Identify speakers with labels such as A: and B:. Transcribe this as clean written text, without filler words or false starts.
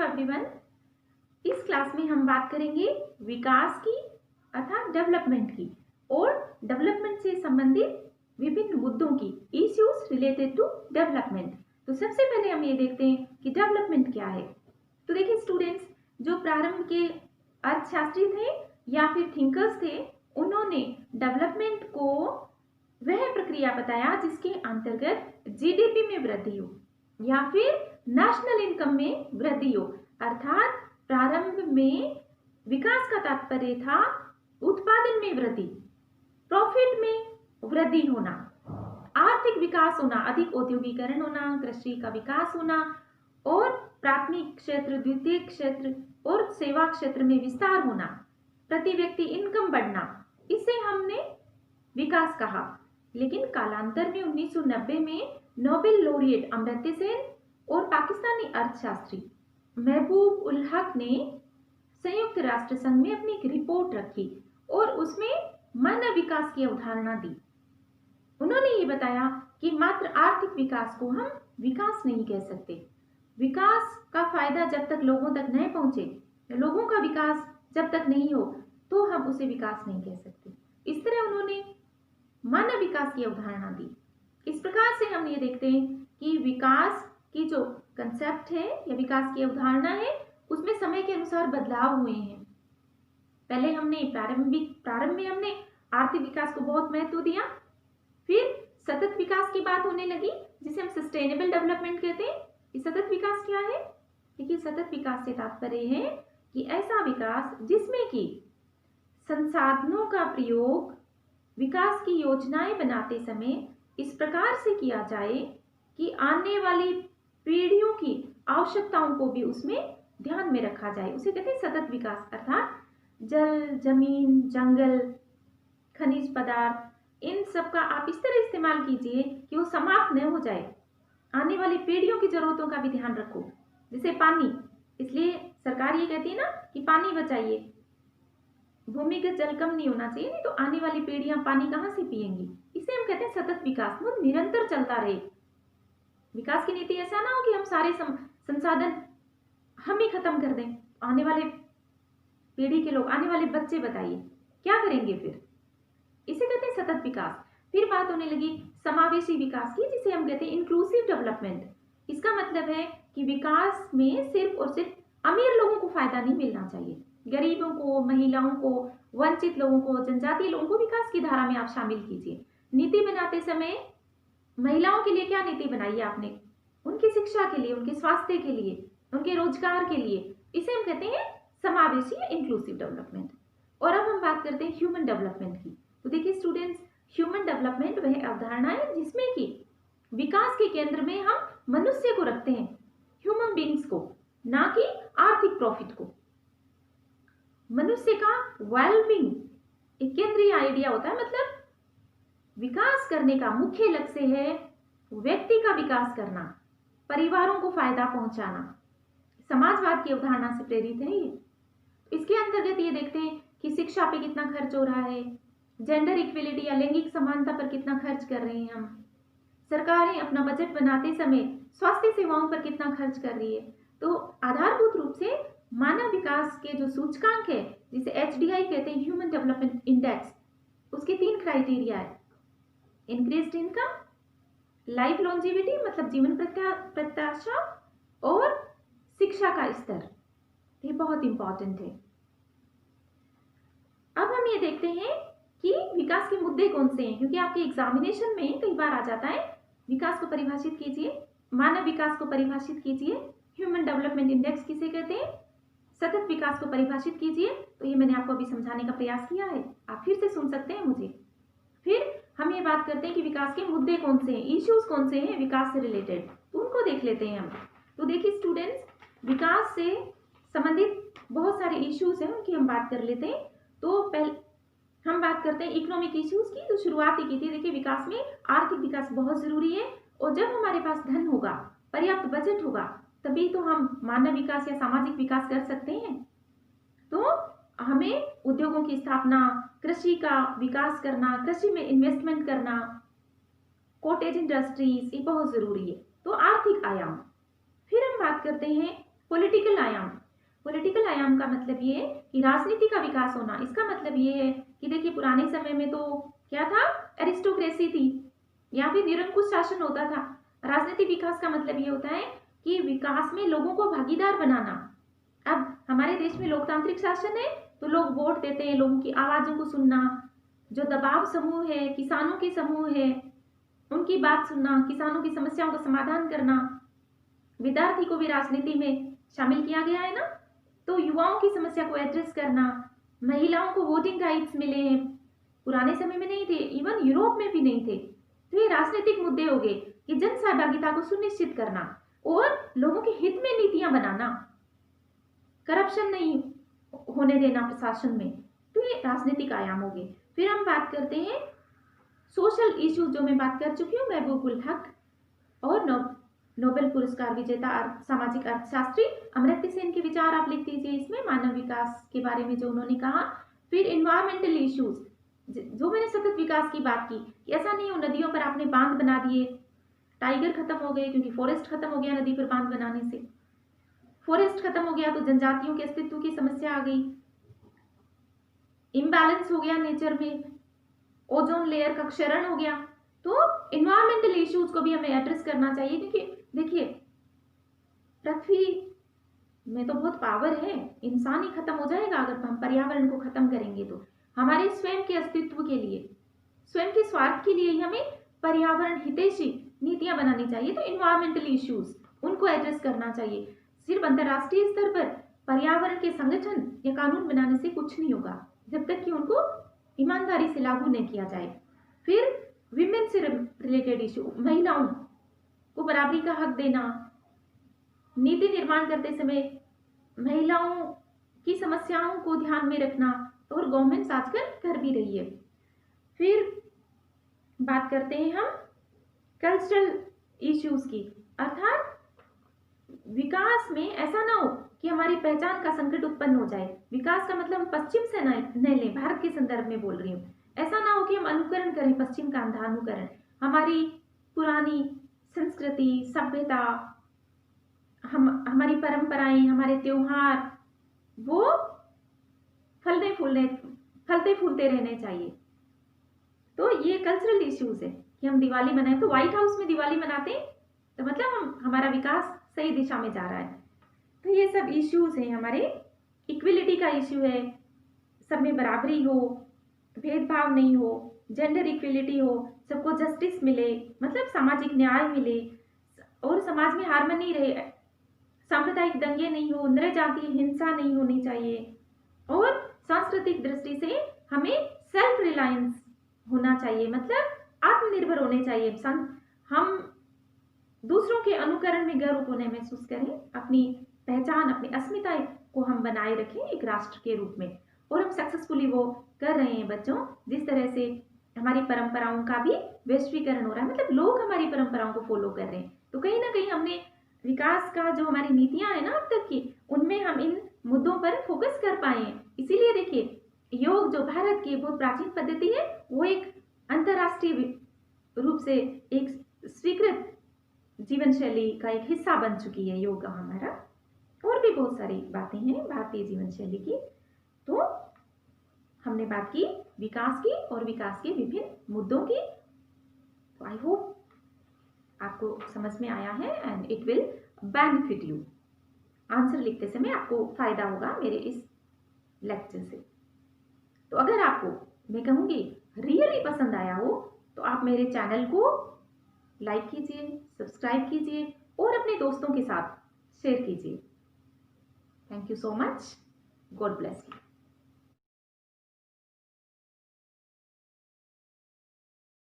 A: Everyone. इस class में हम बात करेंगे विकास की अर्थात डेवलपमेंट की और डेवलपमेंट से संबंधित विभिन्न मुद्दों की, इश्यूज रिलेटेड टू डेवलपमेंट। तो सबसे पहले हम ये देखते हैं कि डेवलपमेंट क्या है। तो देखिए स्टूडेंट्स, जो प्रारंभ के अर्थशास्त्री थे या फिर थिंकर्स थे, उन्होंने डेवलपमेंट को वह प्रक्रिया बताया जिसके अंतर्गत जीडीपी में वृद्धि हो या फिर नेशनल इनकम में वृद्धि हो। अर्थात प्रारंभ में विकास का तात्पर्य था उत्पादन में वृद्धि, प्रॉफिट में वृद्धि होना, आर्थिक विकास होना, अधिक औद्योगिकरण होना, कृषि का विकास होना और प्राथमिक क्षेत्र, द्वितीयक क्षेत्र और सेवा क्षेत्र में विस्तार होना, प्रति व्यक्ति इनकम बढ़ना, इसे हमने विकास कहा। लेकिन कालांतर में 1990 में नोबेल लॉरिएट अमर्त्य सेन और पाकिस्तानी अर्थशास्त्री महबूब उल हक ने संयुक्त राष्ट्र संघ में अपनी एक रिपोर्ट रखी और उसमें मानव विकास की अवधारणा दी। उन्होंने ये बताया कि मात्र आर्थिक विकास को हम विकास नहीं कह सकते। विकास का फायदा जब तक लोगों तक नहीं पहुंचे, लोगों का विकास जब तक नहीं हो, तो हम उसे विकास नहीं कह सकते। इस तरह उन्होंने मानव विकास की अवधारणा दी। इस प्रकार से हम ये देखते हैं कि विकास की जो कंसेप्ट है या विकास की अवधारणा है, उसमें समय के अनुसार बदलाव हुए हैं। पहले हमने प्रारंभ में हमने आर्थिक विकास को बहुत महत्व दिया, फिर सतत विकास की बात होने लगी जिसे हम सस्टेनेबल डेवलपमेंट कहते हैं। ये सतत विकास क्या है? देखिए, सतत विकास से तात्पर्य है कि ऐसा विकास जिसमें कि संसाधनों का प्रयोग विकास की योजनाएं बनाते समय इस प्रकार से किया जाए कि आने वाली पीढ़ियों की आवश्यकताओं को भी उसमें ध्यान में रखा जाए। उसे कहते हैं सतत विकास। अर्थात जल, जमीन, जंगल, खनिज पदार्थ, इन सब का आप इस तरह इस्तेमाल कीजिए कि वो समाप्त न हो जाए। आने वाली पीढ़ियों की जरूरतों का भी ध्यान रखो। जैसे पानी, इसलिए सरकार ये कहती है ना कि पानी बचाइए, भूमिगत जल कम नहीं होना चाहिए, नहीं तो आने वाली पीढ़ियां पानी कहाँ से पिएंगी। इसे हम कहते हैं सतत विकास, वो निरंतर चलता रहे। विकास की नीति ऐसा ना हो कि हम सारे संसाधन हम ही खत्म कर दें। आने वाले पीढ़ी के लोग, आने वाले बच्चे बताइए क्या करेंगे फिर। इसे कहते हैं सतत विकास। फिर बात होने लगी समावेशी विकास की, जिसे हम कहते हैं इंक्लूसिव डेवलपमेंट। इसका मतलब है कि विकास में सिर्फ और सिर्फ अमीर लोगों को फायदा नहीं मिलना चाहिए। गरीबों को, महिलाओं को, वंचित लोगों को, जनजातीय लोगों को विकास की धारा में आप शामिल कीजिए। नीति बनाते समय महिलाओं के लिए क्या नीति बनाई है आपने? उनकी शिक्षा के लिए, उनके स्वास्थ्य के लिए, उनके रोजगार के लिए। इसे हम कहते हैं समावेशी या इंक्लूसिव डेवलपमेंट। और अब हम बात करते हैं ह्यूमन डेवलपमेंट की। तो देखिए स्टूडेंट्स, ह्यूमन डेवलपमेंट वह अवधारणा है जिसमें कि विकास के केंद्र में हम मनुष्य को रखते हैं, ह्यूमन बीइंग्स को, ना कि आर्थिक प्रॉफिट को। मनुष्य का वेलबींग एक केंद्रीय आइडिया होता है। मतलब विकास करने का मुख्य लक्ष्य है व्यक्ति का विकास करना, परिवारों को फायदा पहुंचाना। समाजवाद की अवधारणा से प्रेरित है ये। इसके अंतर्गत ये देखते हैं कि शिक्षा पे कितना खर्च हो रहा है, जेंडर इक्वलिटी या लैंगिक समानता पर कितना खर्च कर रहे हैं हम, सरकारें अपना बजट बनाते समय स्वास्थ्य सेवाओं पर कितना खर्च कर रही है। तो आधारभूत रूप से मानव विकास के जो सूचकांक है, जिसे HDI कहते हैं, ह्यूमन डेवलपमेंट इंडेक्स, उसके 3 क्राइटेरिया है। इंक्रीज्ड इनकम, लाइफ लॉन्जिविटी मतलब जीवन प्रत्याशा, और शिक्षा का स्तर। ये बहुत इंपॉर्टेंट है। अब हम ये देखते हैं कि विकास के मुद्दे कौन से हैं, क्योंकि आपके एग्जामिनेशन में कई बार आ जाता है विकास को परिभाषित कीजिए, मानव विकास को परिभाषित कीजिए, ह्यूमन डेवलपमेंट इंडेक्स किसे कहते हैं, सतत विकास को परिभाषित कीजिए। तो ये मैंने आपको अभी समझाने का प्रयास किया है, आप फिर से सुन सकते हैं मुझे। फिर हम ये बात करते हैं कि विकास के मुद्दे कौन से हैं, इश्यूज कौन से हैं विकास से रिलेटेड, तो उनको देख लेते हैं हम। तो देखिए स्टूडेंट्स, विकास से संबंधित बहुत सारे इश्यूज हैं, उनकी हम बात कर लेते हैं। तो पहले हम बात करते हैं इकोनॉमिक इश्यूज की। तो शुरुआत ही की थी, देखिए विकास में आर्थिक विकास बहुत जरूरी है, और जब हमारे पास धन होगा, पर्याप्त बजट होगा, तभी तो हम मानव विकास या सामाजिक विकास कर सकते हैं। तो हमें उद्योगों की स्थापना, कृषि का विकास करना, कृषि में इन्वेस्टमेंट करना, कॉटेज इंडस्ट्रीज, ये बहुत जरूरी है। तो आर्थिक आयाम। फिर हम बात करते हैं पॉलिटिकल आयाम, पॉलिटिकल आयाम का मतलब ये है कि राजनीति का विकास होना। इसका मतलब ये है कि देखिए पुराने समय में तो क्या था, एरिस्टोक्रेसी थी या फिर निरंकुश शासन होता था। राजनीतिक विकास का मतलब ये होता है कि विकास में लोगों को भागीदार बनाना। अब हमारे देश में लोकतांत्रिक शासन है तो लोग वोट देते हैं, लोगों की आवाजों को सुनना, जो दबाव समूह है, किसानों के समूह है, उनकी बात सुनना, किसानों की समस्याओं का समाधान करना। विद्यार्थी को भी राजनीति में शामिल किया गया है ना, तो युवाओं की समस्या को एड्रेस करना, महिलाओं को वोटिंग राइट्स मिले हैं, पुराने समय में नहीं थे, इवन यूरोप में भी नहीं थे। तो ये राजनीतिक मुद्दे हो गए कि जन सहभागिता को सुनिश्चित करना और लोगों के हित में नीतियां बनाना, करप्शन नहीं होने देना प्रशासन में। तो ये राजनीतिक आयाम हो गए। फिर हम बात करते हैं सोशल इश्यूज, जो मैं बात कर चुकी हूँ, महबूबुल हक और नोबेल पुरस्कार विजेता सामाजिक अर्थशास्त्री अमर्त्य सेन के विचार आप लिख दीजिए इसमें, मानव विकास के बारे में जो उन्होंने कहा। फिर इन्वायरमेंटल इश्यूज, जो मैंने सतत विकास की बात की कि ऐसा नहीं हो नदियों पर आपने बांध बना दिए, टाइगर खत्म हो गए क्योंकि फॉरेस्ट खत्म हो गया नदी पर बांध बनाने से, फॉरेस्ट खत्म हो गया तो जनजातियों के अस्तित्व की समस्या आ गई, इम्बैलेंस हो गया नेचर में, ओजोन लेयर का क्षरण हो गया। तो इन्वायरमेंटल इश्यूज को भी हमें एड्रेस करना चाहिए, क्योंकि देखिए पृथ्वी में तो बहुत पावर है, इंसान ही खत्म हो जाएगा अगर हम पर्यावरण को खत्म करेंगे। तो हमारे स्वयं के अस्तित्व के लिए, स्वयं के स्वार्थ के लिए ही हमें पर्यावरण हितैषी नीतियां बनानी चाहिए। तो इन्वायरमेंटल इश्यूज उनको एड्रेस करना चाहिए। सिर्फ अंतर्राष्ट्रीय स्तर पर पर्यावरण के संगठन या कानून बनाने से कुछ नहीं होगा जब तक कि उनको ईमानदारी से लागू नहीं किया जाए। फिर विमेन से रिलेटेड इशू, महिलाओं को बराबरी का हक देना, नीति निर्माण करते समय महिलाओं की समस्याओं को ध्यान में रखना, और गवर्नमेंट आजकल कर भी रही है। फिर बात करते हैं हम कल्चरल इश्यूज की, अर्थात विकास में ऐसा ना हो कि हमारी पहचान का संकट उत्पन्न हो जाए। विकास का मतलब हम पश्चिम से न लें, भारत के संदर्भ में बोल रही हूँ। ऐसा ना हो कि हम अनुकरण करें, पश्चिम का अंधा अनुकरण। हमारी पुरानी संस्कृति, सभ्यता, हमारी परंपराएं, हमारे त्योहार वो फलते फूलते रहने चाहिए। तो ये कल्चरल इश्यूज है कि हम दिवाली मनाएं, तो व्हाइट हाउस में दिवाली मनाते हैं तो मतलब हमारा विकास सही दिशा में जा रहा है। तो ये सब इश्यूज हैं हमारे। इक्विलिटी का इश्यू है, सब में बराबरी हो, भेदभाव नहीं हो, जेंडर इक्विलिटी हो, सबको जस्टिस मिले, मतलब सामाजिक न्याय मिले और समाज में हार्मनी रहे, सांप्रदायिक दंगे नहीं हो, नृ जातीय हिंसा नहीं होनी चाहिए, और सांस्कृतिक दृष्टि से हमें सेल्फ रिलायंस होना चाहिए, मतलब आत्मनिर्भर होने चाहिए। हम दूसरों के अनुकरण में गर्व होने महसूस करें, अपनी पहचान, अपनी अस्मिता को हम बनाए रखें एक राष्ट्र के रूप में। और हम सक्सेसफुली वो कर रहे हैं बच्चों, जिस तरह से हमारी परंपराओं का भी वैश्वीकरण हो रहा है, मतलब लोग हमारी परंपराओं को फॉलो कर रहे हैं। तो कहीं ना कहीं हमने विकास का जो हमारी नीतियां है ना अब तक की, उनमें हम इन मुद्दों पर फोकस कर पाए हैं। इसीलिए देखिए योग जो भारत की बहुत प्राचीन पद्धति है, वो एक अंतरराष्ट्रीय रूप से एक स्वीकृत जीवन शैली का एक हिस्सा बन चुकी है योग हमारा। और भी बहुत सारी बातें हैं भारतीय जीवन शैली की। तो हमने बात की विकास की और विकास के विभिन्न मुद्दों की। तो आई होप आपको समझ में आया है and it will benefit you. Answer लिखते समय आपको फायदा होगा मेरे इस लेक्चर से। तो अगर आपको मैं कहूँगी रियली पसंद आया हो तो आप मेरे चैनल को लाइक कीजिए, सब्सक्राइब कीजिए और अपने दोस्तों के साथ शेयर कीजिए। Thank you so much. God bless you.